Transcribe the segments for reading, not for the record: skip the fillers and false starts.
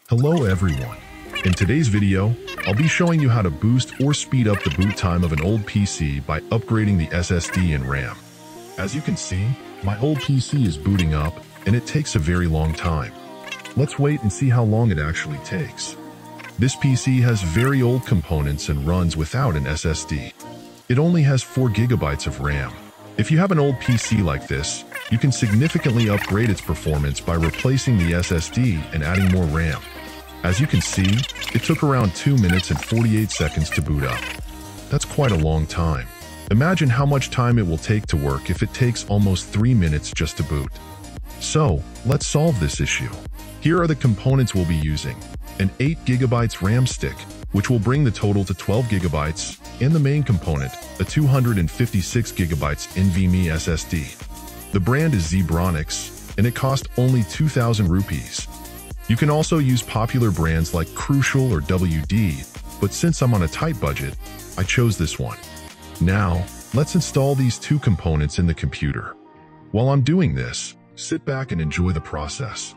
Hello everyone. In today's video, I'll be showing you how to boost or speed up the boot time of an old PC by upgrading the SSD and RAM. As you can see, my old PC is booting up and it takes a very long time. Let's wait and see how long it actually takes. This PC has very old components and runs without an SSD. It only has 4 GB of RAM. If you have an old PC like this, you can significantly upgrade its performance by replacing the SSD and adding more RAM. As you can see, it took around 2 minutes and 48 seconds to boot up. That's quite a long time. Imagine how much time it will take to work if it takes almost 3 minutes just to boot. So, let's solve this issue. Here are the components we'll be using. An 8 GB RAM stick, which will bring the total to 12 GB, and the main component, a 256 GB NVMe SSD. The brand is Zebronics, and it cost only 2,000 rupees. You can also use popular brands like Crucial or WD, but since I'm on a tight budget, I chose this one. Now, let's install these two components in the computer. While I'm doing this, sit back and enjoy the process.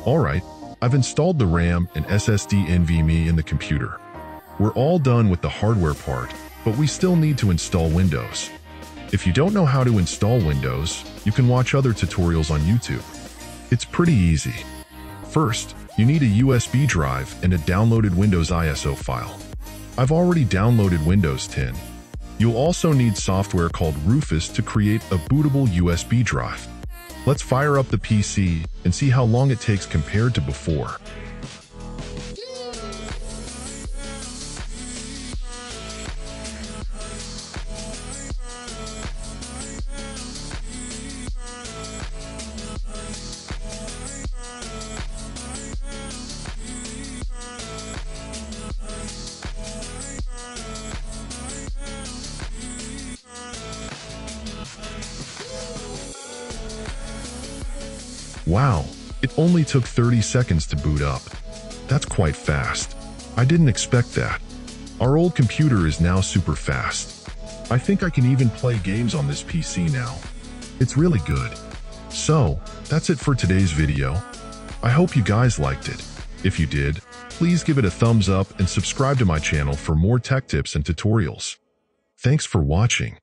Alright, I've installed the RAM and SSD NVMe in the computer. We're all done with the hardware part, but we still need to install Windows. If you don't know how to install Windows, you can watch other tutorials on YouTube. It's pretty easy. First, you need a USB drive and a downloaded Windows ISO file. I've already downloaded Windows 10. You'll also need software called Rufus to create a bootable USB drive. Let's fire up the PC and see how long it takes compared to before. Wow, it only took 30 seconds to boot up. That's quite fast. I didn't expect that. Our old computer is now super fast. I think I can even play games on this PC now. It's really good. So, that's it for today's video. I hope you guys liked it. If you did, please give it a thumbs up and subscribe to my channel for more tech tips and tutorials. Thanks for watching.